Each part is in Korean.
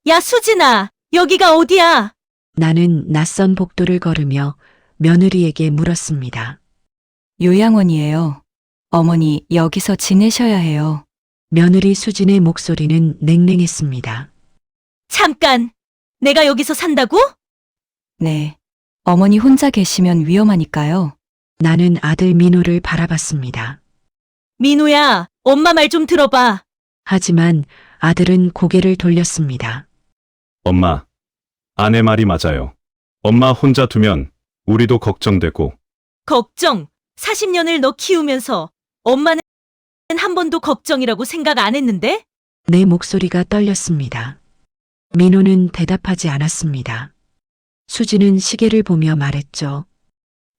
야, 수진아, 여기가 어디야? 나는 낯선 복도를 걸으며 며느리에게 물었습니다. 요양원이에요. 어머니, 여기서 지내셔야 해요. 며느리 수진의 목소리는 냉랭했습니다. 잠깐! 내가 여기서 산다고? 네. 어머니 혼자 계시면 위험하니까요. 나는 아들 민호를 바라봤습니다. 민호야, 엄마 말 좀 들어봐. 하지만 아들은 고개를 돌렸습니다. 엄마, 아내 말이 맞아요. 엄마 혼자 두면 우리도 걱정되고 걱정. 40년을 너 키우면서 엄마는 한 번도 걱정이라고 생각 안 했는데? 내 목소리가 떨렸습니다. 민호는 대답하지 않았습니다. 수진은 시계를 보며 말했죠.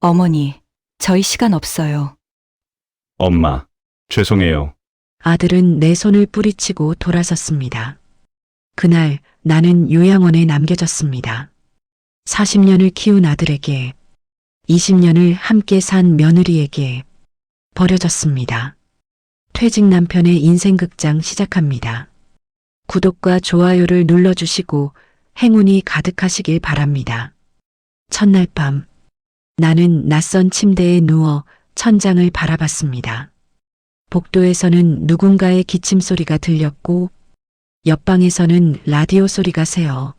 어머니, 저희 시간 없어요. 엄마, 죄송해요. 아들은 내 손을 뿌리치고 돌아섰습니다. 그날 나는 요양원에 남겨졌습니다. 40년을 키운 아들에게, 20년을 함께 산 며느리에게 버려졌습니다. 퇴직 남편의 인생극장 시작합니다. 구독과 좋아요를 눌러주시고 행운이 가득하시길 바랍니다. 첫날 밤, 나는 낯선 침대에 누워 천장을 바라봤습니다. 복도에서는 누군가의 기침 소리가 들렸고 옆방에서는 라디오 소리가 새어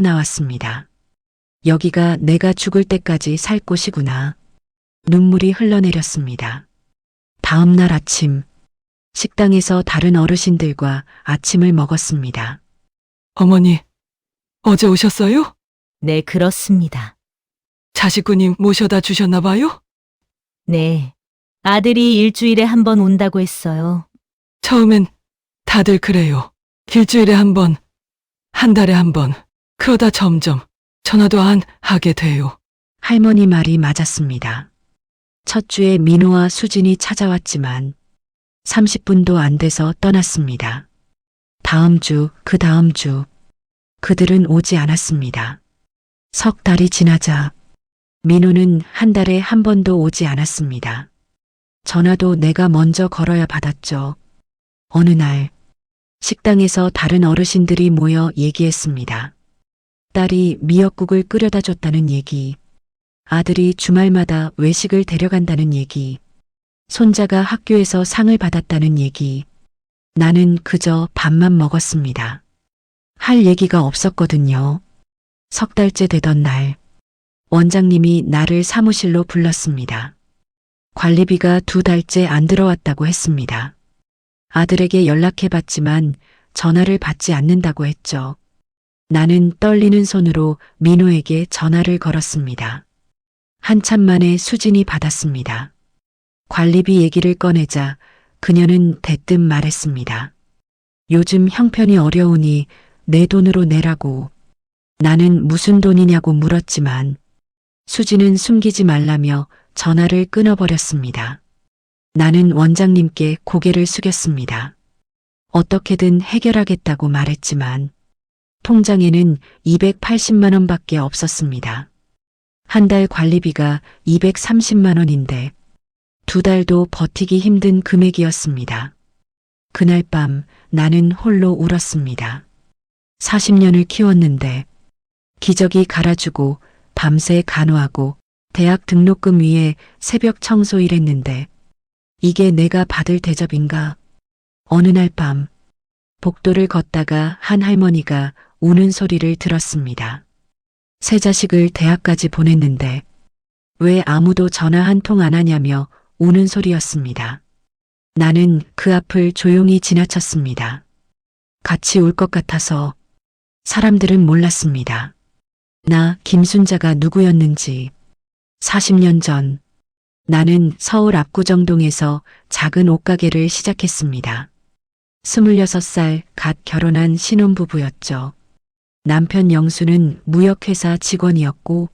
나왔습니다. 여기가 내가 죽을 때까지 살 곳이구나. 눈물이 흘러내렸습니다. 다음 날 아침, 식당에서 다른 어르신들과 아침을 먹었습니다. 어머니, 어제 오셨어요? 네, 그렇습니다. 자식분이 모셔다 주셨나 봐요? 네. 아들이 일주일에 한 번 온다고 했어요. 처음엔 다들 그래요. 일주일에 한 번, 한 달에 한 번. 그러다 점점 전화도 안 하게 돼요. 할머니 말이 맞았습니다. 첫 주에 민호와 수진이 찾아왔지만 30분도 안 돼서 떠났습니다. 다음 주, 그 다음 주, 그들은 오지 않았습니다. 석 달이 지나자 민호는 한 달에 한 번도 오지 않았습니다. 전화도 내가 먼저 걸어야 받았죠. 어느 날 식당에서 다른 어르신들이 모여 얘기했습니다. 딸이 미역국을 끓여다 줬다는 얘기, 아들이 주말마다 외식을 데려간다는 얘기, 손자가 학교에서 상을 받았다는 얘기. 나는 그저 밥만 먹었습니다. 할 얘기가 없었거든요. 석 달째 되던 날, 원장님이 나를 사무실로 불렀습니다. 관리비가 2달째 안 들어왔다고 했습니다. 아들에게 연락해봤지만 전화를 받지 않는다고 했죠. 나는 떨리는 손으로 민호에게 전화를 걸었습니다. 한참 만에 수진이 받았습니다. 관리비 얘기를 꺼내자 그녀는 대뜸 말했습니다. 요즘 형편이 어려우니 내 돈으로 내라고. 나는 무슨 돈이냐고 물었지만 수진은 숨기지 말라며 전화를 끊어버렸습니다. 나는 원장님께 고개를 숙였습니다. 어떻게든 해결하겠다고 말했지만 통장에는 280만 원밖에 없었습니다. 한 달 관리비가 230만 원인데 2달도 버티기 힘든 금액이었습니다. 그날 밤 나는 홀로 울었습니다. 40년을 키웠는데 기저귀 갈아주고 밤새 간호하고 대학 등록금 위에 새벽 청소 일했는데 이게 내가 받을 대접인가? 어느 날 밤 복도를 걷다가 한 할머니가 우는 소리를 들었습니다. 세 자식을 대학까지 보냈는데 왜 아무도 전화 한 통 안 하냐며 우는 소리였습니다. 나는 그 앞을 조용히 지나쳤습니다. 같이 울 것 같아서. 사람들은 몰랐습니다. 나 김순자가 누구였는지. 40년 전 나는 서울 압구정동에서 작은 옷가게를 시작했습니다. 26살 갓 결혼한 신혼부부였죠. 남편 영수는 무역회사 직원이었고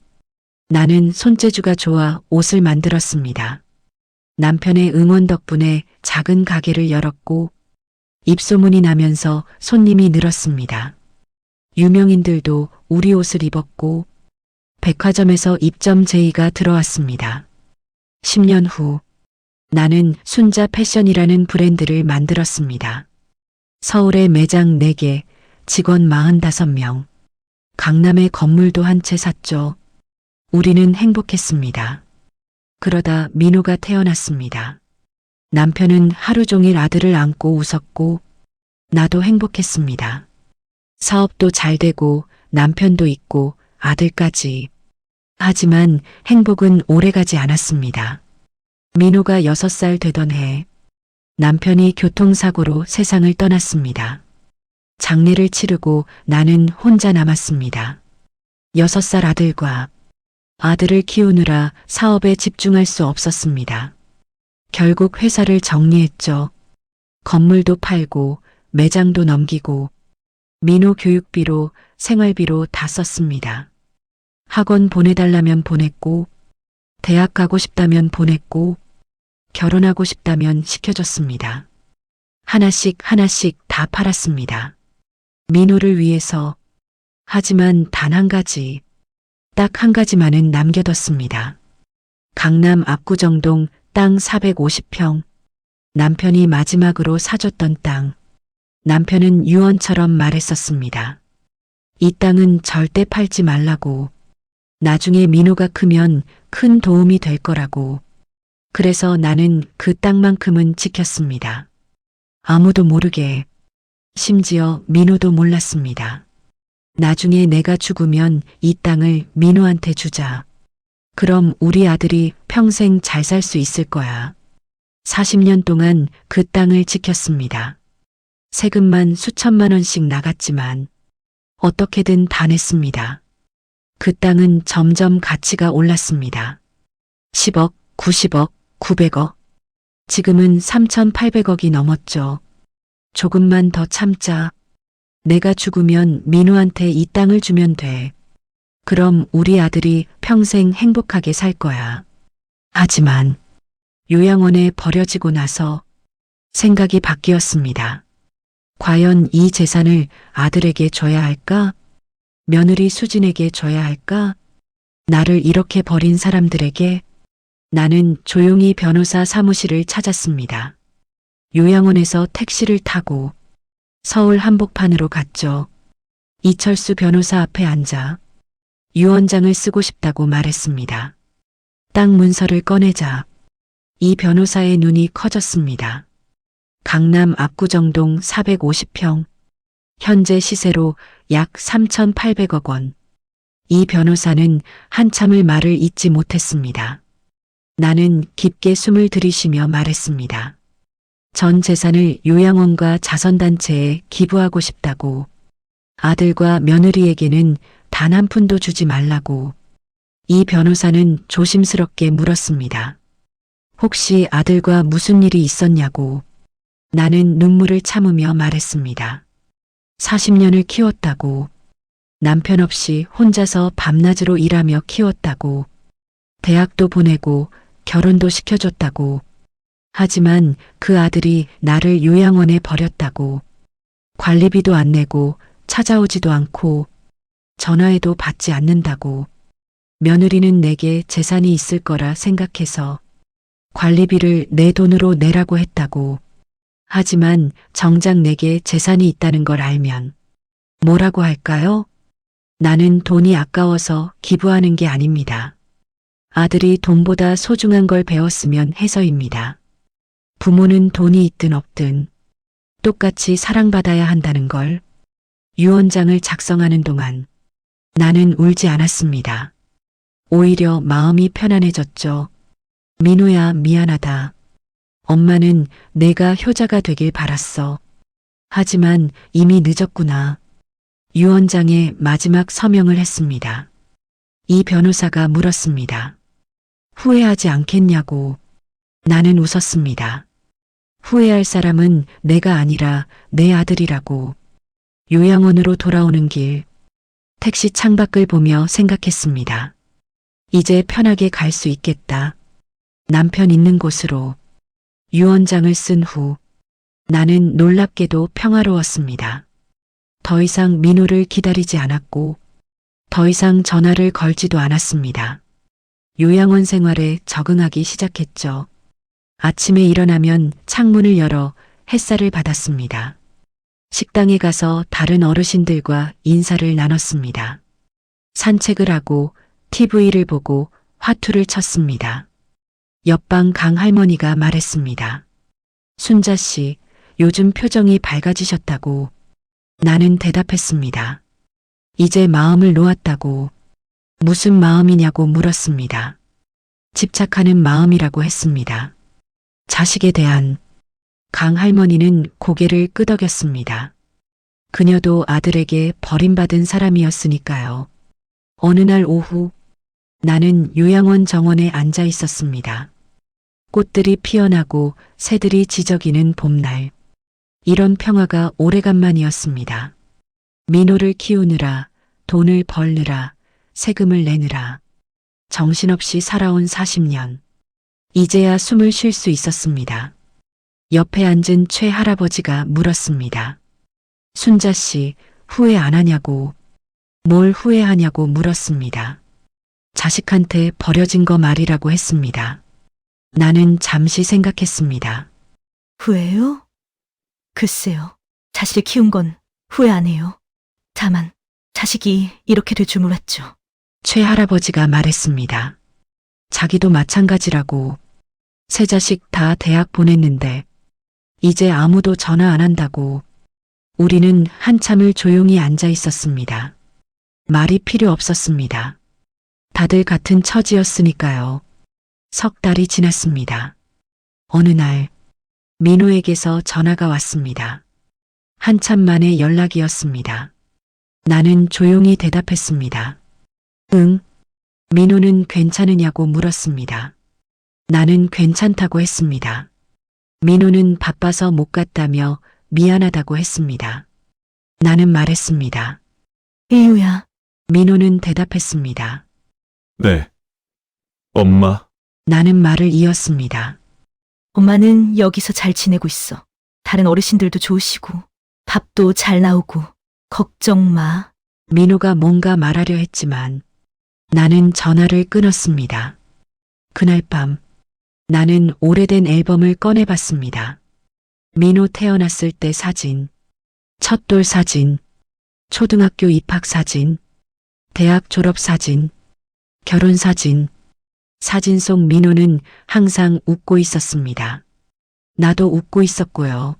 나는 손재주가 좋아 옷을 만들었습니다. 남편의 응원 덕분에 작은 가게를 열었고 입소문이 나면서 손님이 늘었습니다. 유명인들도 우리 옷을 입었고 백화점에서 입점 제의가 들어왔습니다. 10년 후 나는 순자 패션이라는 브랜드를 만들었습니다. 서울에 매장 4개, 직원 45명. 강남에 건물도 한 채 샀죠. 우리는 행복했습니다. 그러다 민호가 태어났습니다. 남편은 하루 종일 아들을 안고 웃었고 나도 행복했습니다. 사업도 잘 되고 남편도 있고 아들까지. 하지만 행복은 오래가지 않았습니다. 민호가 6살 되던 해 남편이 교통사고로 세상을 떠났습니다. 장례를 치르고 나는 혼자 남았습니다. 6살 아들과 아들을 키우느라 사업에 집중할 수 없었습니다. 결국 회사를 정리했죠. 건물도 팔고 매장도 넘기고 민호 교육비로 생활비로 다 썼습니다. 학원 보내달라면 보냈고 대학 가고 싶다면 보냈고 결혼하고 싶다면 시켜줬습니다. 하나씩 다 팔았습니다. 민호를 위해서. 하지만 단 한 가지, 딱 한 가지만은 남겨뒀습니다. 강남 압구정동 땅 450평. 남편이 마지막으로 사줬던 땅. 남편은 유언처럼 말했었습니다. 이 땅은 절대 팔지 말라고. 나중에 민호가 크면 큰 도움이 될 거라고. 그래서 나는 그 땅만큼은 지켰습니다. 아무도 모르게. 심지어 민호도 몰랐습니다. 나중에 내가 죽으면 이 땅을 민호한테 주자. 그럼 우리 아들이 평생 잘 살 수 있을 거야. 40년 동안 그 땅을 지켰습니다. 세금만 수천만 원씩 나갔지만 어떻게든 다 냈습니다. 그 땅은 점점 가치가 올랐습니다. 10억, 90억, 900억. 지금은 3,800억이 넘었죠. 조금만 더 참자. 내가 죽으면 민호한테 이 땅을 주면 돼. 그럼 우리 아들이 평생 행복하게 살 거야. 하지만 요양원에 버려지고 나서 생각이 바뀌었습니다. 과연 이 재산을 아들에게 줘야 할까? 며느리 수진에게 줘야 할까? 나를 이렇게 버린 사람들에게. 나는 조용히 변호사 사무실을 찾았습니다. 요양원에서 택시를 타고 서울 한복판으로 갔죠. 이철수 변호사 앞에 앉아 유언장을 쓰고 싶다고 말했습니다. 땅 문서를 꺼내자 이 변호사의 눈이 커졌습니다. 강남 압구정동 450평. 현재 시세로 약 3,800억 원. 이 변호사는 한참을 말을 잇지 못했습니다. 나는 깊게 숨을 들이쉬며 말했습니다. 전 재산을 요양원과 자선단체에 기부하고 싶다고. 아들과 며느리에게는 단 한 푼도 주지 말라고. 이 변호사는 조심스럽게 물었습니다. 혹시 아들과 무슨 일이 있었냐고. 나는 눈물을 참으며 말했습니다. 40년을 키웠다고. 남편 없이 혼자서 밤낮으로 일하며 키웠다고. 대학도 보내고 결혼도 시켜줬다고. 하지만 그 아들이 나를 요양원에 버렸다고. 관리비도 안 내고 찾아오지도 않고 전화해도 받지 않는다고. 며느리는 내게 재산이 있을 거라 생각해서 관리비를 내 돈으로 내라고 했다고. 하지만 정작 내게 재산이 있다는 걸 알면 뭐라고 할까요? 나는 돈이 아까워서 기부하는 게 아닙니다. 아들이 돈보다 소중한 걸 배웠으면 해서입니다. 부모는 돈이 있든 없든 똑같이 사랑받아야 한다는 걸. 유언장을 작성하는 동안 나는 울지 않았습니다. 오히려 마음이 편안해졌죠. 민호야, 미안하다. 엄마는 내가 효자가 되길 바랐어. 하지만 이미 늦었구나. 유언장에 마지막 서명을 했습니다. 이 변호사가 물었습니다. 후회하지 않겠냐고. 나는 웃었습니다. 후회할 사람은 내가 아니라 내 아들이라고. 요양원으로 돌아오는 길, 택시 창밖을 보며 생각했습니다. 이제 편하게 갈 수 있겠다. 남편 있는 곳으로. 유언장을 쓴 후 나는 놀랍게도 평화로웠습니다. 더 이상 민호를 기다리지 않았고 더 이상 전화를 걸지도 않았습니다. 요양원 생활에 적응하기 시작했죠. 아침에 일어나면 창문을 열어 햇살을 받았습니다. 식당에 가서 다른 어르신들과 인사를 나눴습니다. 산책을 하고 TV를 보고 화투를 쳤습니다. 옆방 강 할머니가 말했습니다. 순자 씨, 요즘 표정이 밝아지셨다고. 나는 대답했습니다. 이제 마음을 놓았다고. 무슨 마음이냐고 물었습니다. 집착하는 마음이라고 했습니다. 자식에 대한. 강 할머니는 고개를 끄덕였습니다. 그녀도 아들에게 버림받은 사람이었으니까요. 어느 날 오후 나는 요양원 정원에 앉아 있었습니다. 꽃들이 피어나고 새들이 지저귀는 봄날. 이런 평화가 오래간만이었습니다. 민호를 키우느라, 돈을 벌느라, 세금을 내느라, 정신없이 살아온 40년. 이제야 숨을 쉴 수 있었습니다. 옆에 앉은 최 할아버지가 물었습니다. 순자 씨, 후회 안 하냐고. 뭘 후회하냐고 물었습니다. 자식한테 버려진 거 말이라고 했습니다. 나는 잠시 생각했습니다. 후회요? 글쎄요. 자식을 키운 건 후회 안 해요. 다만 자식이 이렇게 될 줄 몰랐죠. 최 할아버지가 말했습니다. 자기도 마찬가지라고. 세 자식 다 대학 보냈는데 이제 아무도 전화 안 한다고. 우리는 한참을 조용히 앉아 있었습니다. 말이 필요 없었습니다. 다들 같은 처지였으니까요. 석 달이 지났습니다. 어느 날 민호에게서 전화가 왔습니다. 한참 만에 연락이었습니다. 나는 조용히 대답했습니다. 응. 민호는 괜찮으냐고 물었습니다. 나는 괜찮다고 했습니다. 민호는 바빠서 못 갔다며 미안하다고 했습니다. 나는 말했습니다. 이유야. 민호는 대답했습니다. 네. 엄마, 나는 말을 이었습니다. 엄마는 여기서 잘 지내고 있어. 다른 어르신들도 좋으시고 밥도 잘 나오고 걱정 마. 민호가 뭔가 말하려 했지만 나는 전화를 끊었습니다. 그날 밤 나는 오래된 앨범을 꺼내봤습니다. 민호 태어났을 때 사진, 첫돌 사진, 초등학교 입학 사진, 대학 졸업 사진, 결혼 사진. 사진 속 민호는 항상 웃고 있었습니다. 나도 웃고 있었고요.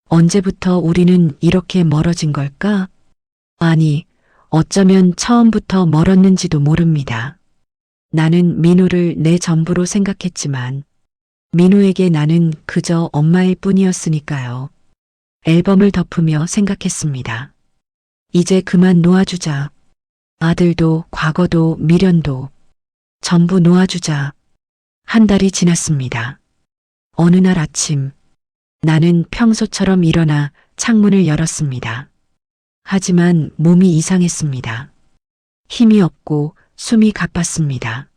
언제부터 우리는 이렇게 멀어진 걸까? 아니, 어쩌면 처음부터 멀었는지도 모릅니다. 나는 민호를 내 전부로 생각했지만 민호에게 나는 그저 엄마일 뿐이었으니까요. 앨범을 덮으며 생각했습니다. 이제 그만 놓아주자. 아들도 과거도 미련도 전부 놓아주자. 한 달이 지났습니다. 어느 날 아침 나는 평소처럼 일어나 창문을 열었습니다. 하지만 몸이 이상했습니다. 힘이 없고 숨이 가빴습니다.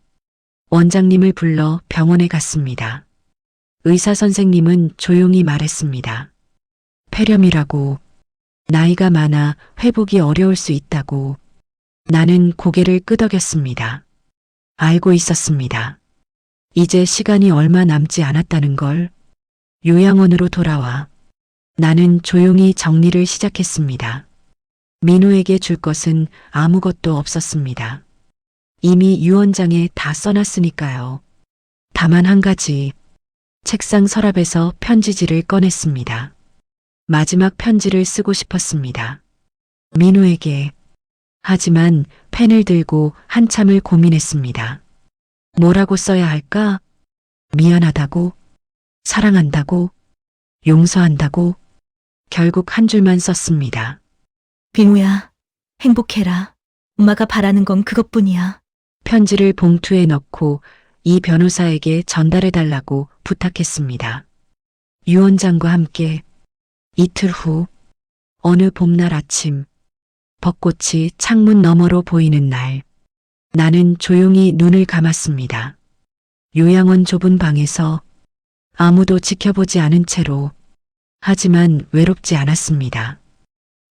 원장님을 불러 병원에 갔습니다. 의사 선생님은 조용히 말했습니다. 폐렴이라고. 나이가 많아 회복이 어려울 수 있다고. 나는 고개를 끄덕였습니다. 알고 있었습니다. 이제 시간이 얼마 남지 않았다는 걸. 요양원으로 돌아와. 나는 조용히 정리를 시작했습니다. 민호에게 줄 것은 아무것도 없었습니다. 이미 유언장에 다 써놨으니까요. 다만 한 가지. 책상 서랍에서 편지지를 꺼냈습니다. 마지막 편지를 쓰고 싶었습니다. 민호에게. 하지만 펜을 들고 한참을 고민했습니다. 뭐라고 써야 할까? 미안하다고? 사랑한다고? 용서한다고? 결국 한 줄만 썼습니다. 빙우야, 행복해라. 엄마가 바라는 건 그것뿐이야. 편지를 봉투에 넣고 이 변호사에게 전달해달라고 부탁했습니다. 유언장과 함께 이틀 후 어느 봄날 아침 벚꽃이 창문 너머로 보이는 날 나는 조용히 눈을 감았습니다. 요양원 좁은 방에서 아무도 지켜보지 않은 채로 하지만 외롭지 않았습니다.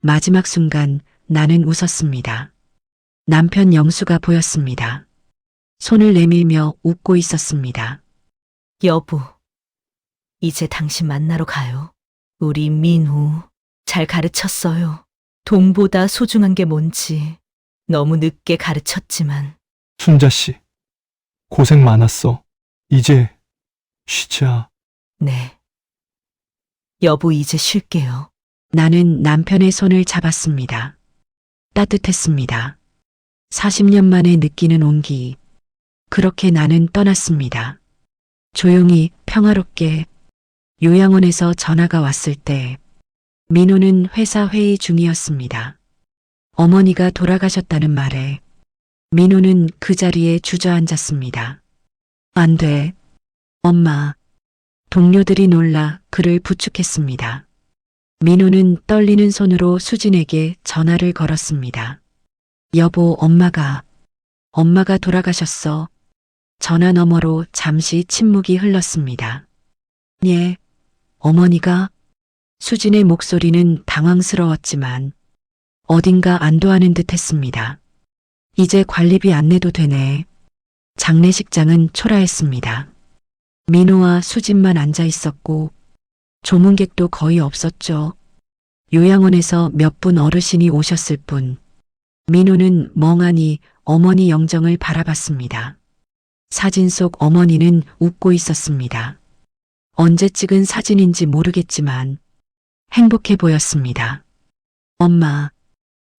마지막 순간 나는 웃었습니다. 남편 영수가 보였습니다. 손을 내밀며 웃고 있었습니다. 여보, 이제 당신 만나러 가요. 우리 민호. 잘 가르쳤어요. 돈보다 소중한 게 뭔지 너무 늦게 가르쳤지만 순자 씨, 고생 많았어. 이제 쉬자. 네. 여보 이제 쉴게요. 나는 남편의 손을 잡았습니다. 따뜻했습니다. 40년 만에 느끼는 온기. 그렇게 나는 떠났습니다. 조용히 평화롭게 요양원에서 전화가 왔을 때 민호는 회사 회의 중이었습니다. 어머니가 돌아가셨다는 말에 민호는 그 자리에 주저앉았습니다. 안 돼. 엄마. 동료들이 놀라 그를 부축했습니다. 민호는 떨리는 손으로 수진에게 전화를 걸었습니다. 여보, 엄마가 돌아가셨어. 전화 너머로 잠시 침묵이 흘렀습니다. 예, 어머니가? 수진의 목소리는 당황스러웠지만 어딘가 안도하는 듯 했습니다. 이제 관리비 안 내도 되네. 장례식장은 초라했습니다. 민호와 수진만 앉아 있었고 조문객도 거의 없었죠. 요양원에서 몇 분 어르신이 오셨을 뿐. 민호는 멍하니 어머니 영정을 바라봤습니다. 사진 속 어머니는 웃고 있었습니다. 언제 찍은 사진인지 모르겠지만 행복해 보였습니다. 엄마,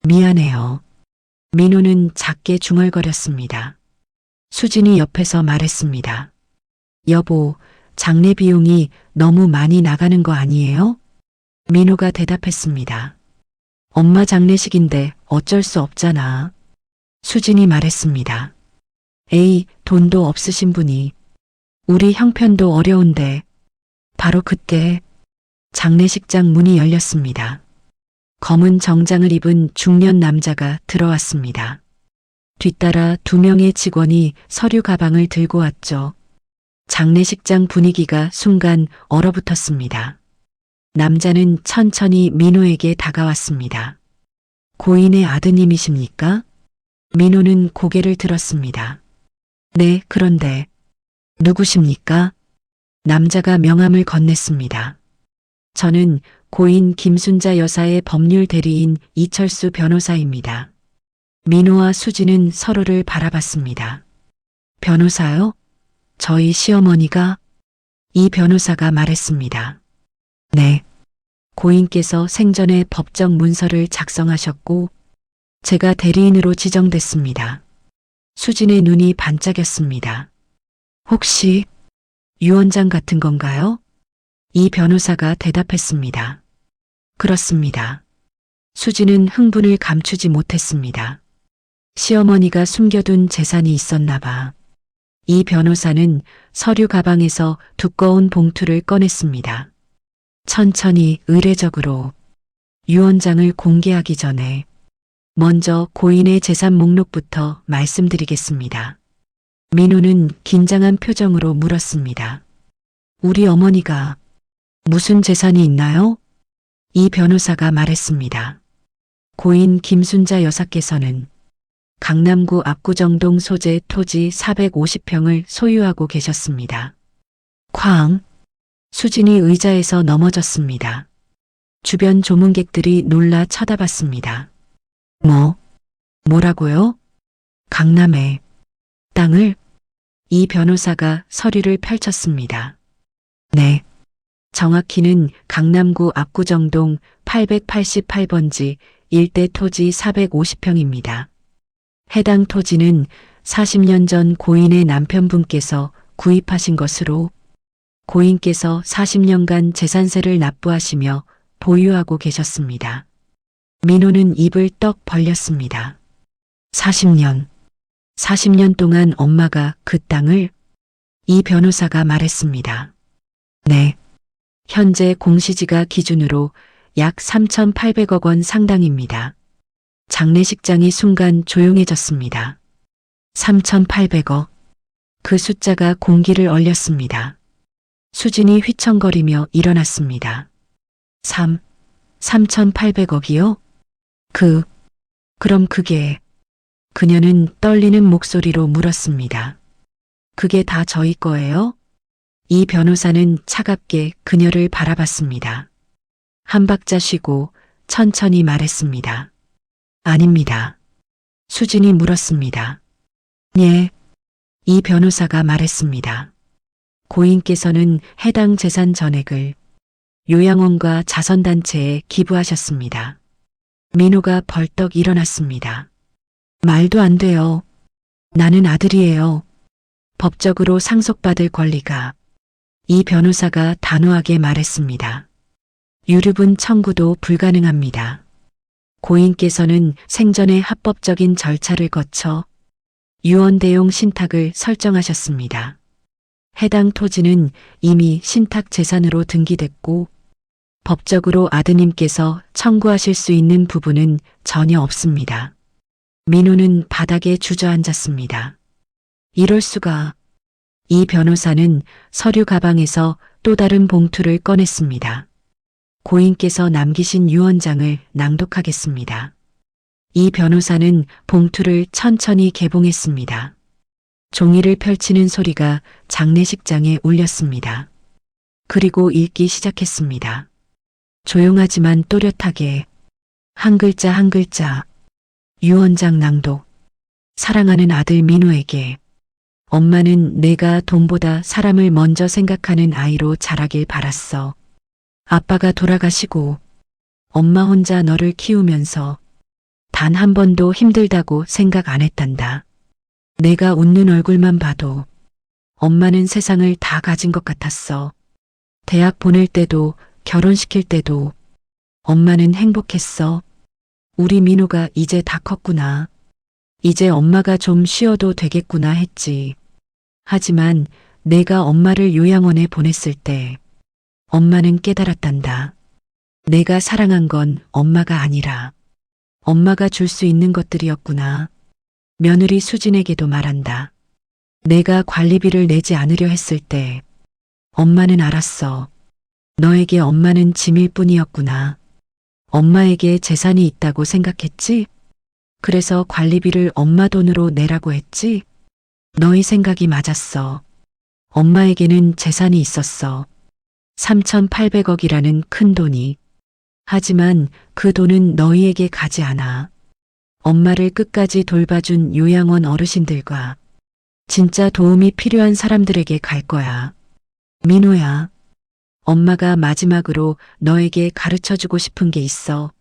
미안해요. 민호는 작게 중얼거렸습니다. 수진이 옆에서 말했습니다. 여보, 장례 비용이 너무 많이 나가는 거 아니에요? 민호가 대답했습니다. 엄마 장례식인데 어쩔 수 없잖아. 수진이 말했습니다. 에이, 돈도 없으신 분이. 우리 형편도 어려운데. 바로 그때 장례식장 문이 열렸습니다. 검은 정장을 입은 중년 남자가 들어왔습니다. 뒤따라 2명의 직원이 서류 가방을 들고 왔죠. 장례식장 분위기가 순간 얼어붙었습니다. 남자는 천천히 민호에게 다가왔습니다. 고인의 아드님이십니까? 민호는 고개를 들었습니다. 네, 그런데 누구십니까? 남자가 명함을 건넸습니다. 저는 고인 김순자 여사의 법률 대리인 이철수 변호사입니다. 민호와 수진은 서로를 바라봤습니다. 변호사요? 저희 시어머니가? 이 변호사가 말했습니다. 네. 고인께서 생전에 법정 문서를 작성하셨고 제가 대리인으로 지정됐습니다. 수진의 눈이 반짝였습니다. 혹시 유언장 같은 건가요? 이 변호사가 대답했습니다. 그렇습니다. 수진은 흥분을 감추지 못했습니다. 시어머니가 숨겨둔 재산이 있었나 봐. 이 변호사는 서류 가방에서 두꺼운 봉투를 꺼냈습니다. 천천히 의례적으로 유언장을 공개하기 전에 먼저 고인의 재산 목록부터 말씀드리겠습니다. 민호는 긴장한 표정으로 물었습니다. 우리 어머니가 무슨 재산이 있나요? 이 변호사가 말했습니다. 고인 김순자 여사께서는 강남구 압구정동 소재 토지 450평을 소유하고 계셨습니다. 쾅! 수진이 의자에서 넘어졌습니다. 주변 조문객들이 놀라 쳐다봤습니다. 뭐라고요? 강남에 땅을? 이 변호사가 서류를 펼쳤습니다. 네. 정확히는 강남구 압구정동 888번지 일대 토지 450평입니다. 해당 토지는 40년 전 고인의 남편분께서 구입하신 것으로 고인께서 40년간 재산세를 납부하시며 보유하고 계셨습니다. 민호는 입을 떡 벌렸습니다. 40년 동안 엄마가 그 땅을? 이 변호사가 말했습니다. 네. 현재 공시지가 기준으로 약 3,800억 원 상당입니다. 장례식장이 순간 조용해졌습니다. 3,800억. 그 숫자가 공기를 얼렸습니다. 수진이 휘청거리며 일어났습니다. 3,800억이요? 그럼 그게... 그녀는 떨리는 목소리로 물었습니다. 그게 다 저희 거예요? 이 변호사는 차갑게 그녀를 바라봤습니다. 한 박자 쉬고 천천히 말했습니다. 아닙니다. 수진이 물었습니다. 예. 이 변호사가 말했습니다. 고인께서는 해당 재산 전액을 요양원과 자선단체에 기부하셨습니다. 민호가 벌떡 일어났습니다. 말도 안 돼요. 나는 아들이에요. 법적으로 상속받을 권리가. 이 변호사가 단호하게 말했습니다. 유류분 청구도 불가능합니다. 고인께서는 생전에 합법적인 절차를 거쳐 유언대용 신탁을 설정하셨습니다. 해당 토지는 이미 신탁 재산으로 등기됐고 법적으로 아드님께서 청구하실 수 있는 부분은 전혀 없습니다. 민호는 바닥에 주저앉았습니다. 이럴 수가. 이 변호사는 서류 가방에서 또 다른 봉투를 꺼냈습니다. 고인께서 남기신 유언장을 낭독하겠습니다. 이 변호사는 봉투를 천천히 개봉했습니다. 종이를 펼치는 소리가 장례식장에 울렸습니다. 그리고 읽기 시작했습니다. 조용하지만 또렷하게 한 글자 한 글자 유언장 낭독. 사랑하는 아들 민호에게 엄마는 내가 돈보다 사람을 먼저 생각하는 아이로 자라길 바랐어. 아빠가 돌아가시고 엄마 혼자 너를 키우면서 단 한 번도 힘들다고 생각 안 했단다. 내가 웃는 얼굴만 봐도 엄마는 세상을 다 가진 것 같았어. 대학 보낼 때도 결혼시킬 때도 엄마는 행복했어. 우리 민호가 이제 다 컸구나. 이제 엄마가 좀 쉬어도 되겠구나 했지. 하지만 내가 엄마를 요양원에 보냈을 때 엄마는 깨달았단다. 내가 사랑한 건 엄마가 아니라 엄마가 줄 수 있는 것들이었구나. 며느리 수진에게도 말한다. 내가 관리비를 내지 않으려 했을 때 엄마는 알았어. 너에게 엄마는 짐일 뿐이었구나. 엄마에게 재산이 있다고 생각했지? 그래서 관리비를 엄마 돈으로 내라고 했지? 너희 생각이 맞았어. 엄마에게는 재산이 있었어. 3,800억이라는 큰 돈이. 하지만 그 돈은 너희에게 가지 않아. 엄마를 끝까지 돌봐준 요양원 어르신들과 진짜 도움이 필요한 사람들에게 갈 거야. 민호야, 엄마가 마지막으로 너에게 가르쳐주고 싶은 게 있어.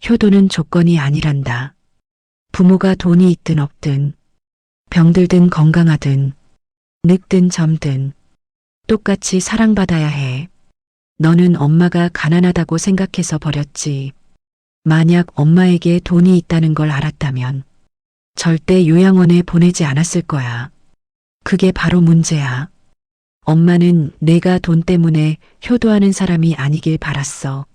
효도는 조건이 아니란다. 부모가 돈이 있든 없든, 병들든 건강하든, 늙든 젊든, 똑같이 사랑받아야 해. 너는 엄마가 가난하다고 생각해서 버렸지. 만약 엄마에게 돈이 있다는 걸 알았다면 절대 요양원에 보내지 않았을 거야. 그게 바로 문제야. 엄마는 내가 돈 때문에 효도하는 사람이 아니길 바랐어.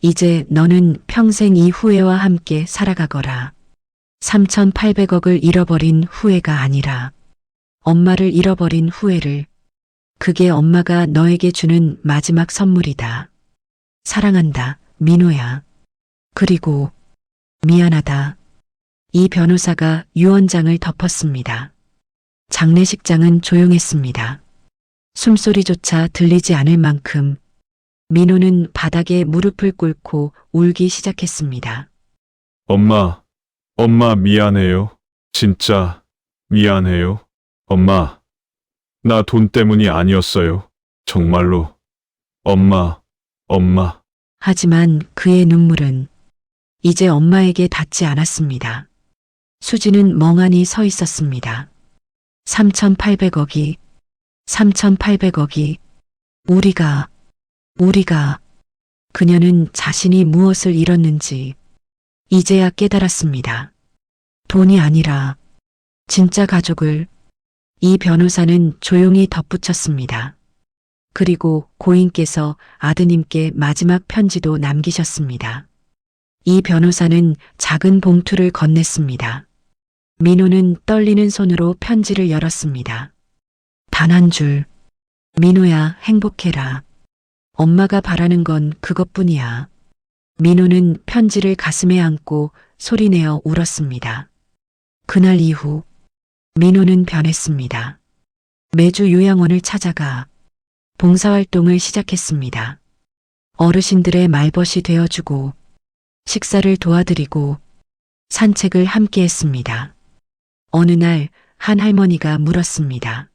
이제 너는 평생 이 후회와 함께 살아가거라. 3,800억을 잃어버린 후회가 아니라 엄마를 잃어버린 후회를. 그게 엄마가 너에게 주는 마지막 선물이다. 사랑한다, 민호야. 그리고 미안하다. 이 변호사가 유언장을 덮었습니다. 장례식장은 조용했습니다. 숨소리조차 들리지 않을 만큼 민호는 바닥에 무릎을 꿇고 울기 시작했습니다. 엄마 미안해요. 진짜 미안해요. 엄마, 나 돈 때문이 아니었어요. 정말로. 엄마. 하지만 그의 눈물은 이제 엄마에게 닿지 않았습니다. 수지는 멍하니 서 있었습니다. 3,800억이 우리가 그녀는 자신이 무엇을 잃었는지 이제야 깨달았습니다. 돈이 아니라 진짜 가족을. 이 변호사는 조용히 덧붙였습니다. 그리고 고인께서 아드님께 마지막 편지도 남기셨습니다. 이 변호사는 작은 봉투를 건넸습니다. 민호는 떨리는 손으로 편지를 열었습니다. 단 한 줄. 민호야, 행복해라. 엄마가 바라는 건 그것뿐이야. 민호는 편지를 가슴에 안고 소리내어 울었습니다. 그날 이후 민호는 변했습니다. 매주 요양원을 찾아가 봉사활동을 시작했습니다. 어르신들의 말벗이 되어주고 식사를 도와드리고 산책을 함께 했습니다. 어느 날 한 할머니가 물었습니다.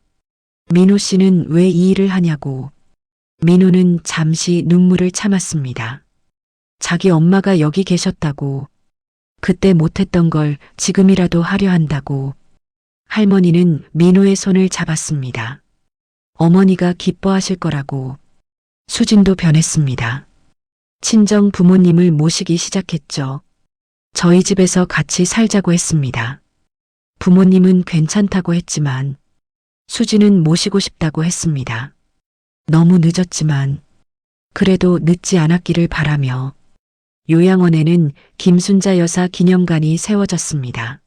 민호 씨는 왜 이 일을 하냐고. 민호는 잠시 눈물을 참았습니다. 자기 엄마가 여기 계셨다고, 그때 못했던 걸 지금이라도 하려 한다고. 할머니는 민호의 손을 잡았습니다. 어머니가 기뻐하실 거라고. 수진도 변했습니다. 친정 부모님을 모시기 시작했죠. 저희 집에서 같이 살자고 했습니다. 부모님은 괜찮다고 했지만 수진은 모시고 싶다고 했습니다. 너무 늦었지만 그래도 늦지 않았기를 바라며 요양원에는 김순자 여사 기념관이 세워졌습니다.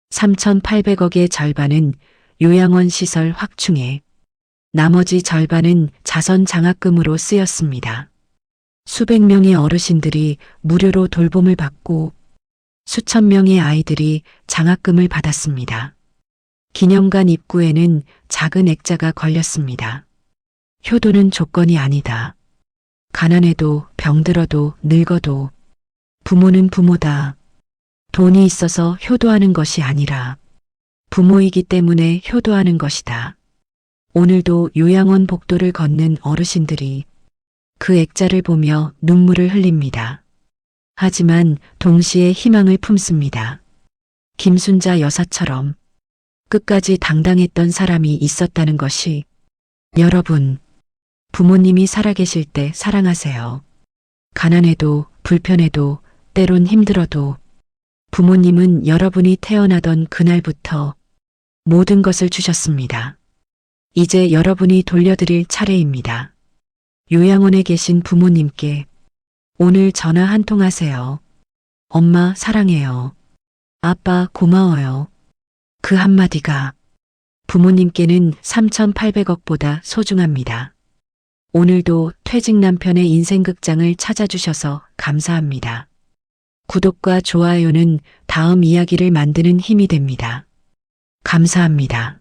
3,800억의 절반은 요양원 시설 확충에, 나머지 절반은 자선 장학금으로 쓰였습니다. 수백 명의 어르신들이 무료로 돌봄을 받고 수천 명의 아이들이 장학금을 받았습니다. 기념관 입구에는 작은 액자가 걸렸습니다. 효도는 조건이 아니다. 가난해도 병들어도 늙어도 부모는 부모다. 돈이 있어서 효도하는 것이 아니라 부모이기 때문에 효도하는 것이다. 오늘도 요양원 복도를 걷는 어르신들이 그 액자를 보며 눈물을 흘립니다. 하지만 동시에 희망을 품습니다. 김순자 여사처럼 끝까지 당당했던 사람이 있었다는 것이, 여러분, 부모님이 살아계실 때 사랑하세요. 가난해도 불편해도 때론 힘들어도 부모님은 여러분이 태어나던 그날부터 모든 것을 주셨습니다. 이제 여러분이 돌려드릴 차례입니다. 요양원에 계신 부모님께 오늘 전화 한 통 하세요. 엄마 사랑해요. 아빠 고마워요. 그 한마디가 부모님께는 3,800억보다 소중합니다. 오늘도 퇴직 남편의 인생극장을 찾아주셔서 감사합니다. 구독과 좋아요는 다음 이야기를 만드는 힘이 됩니다. 감사합니다.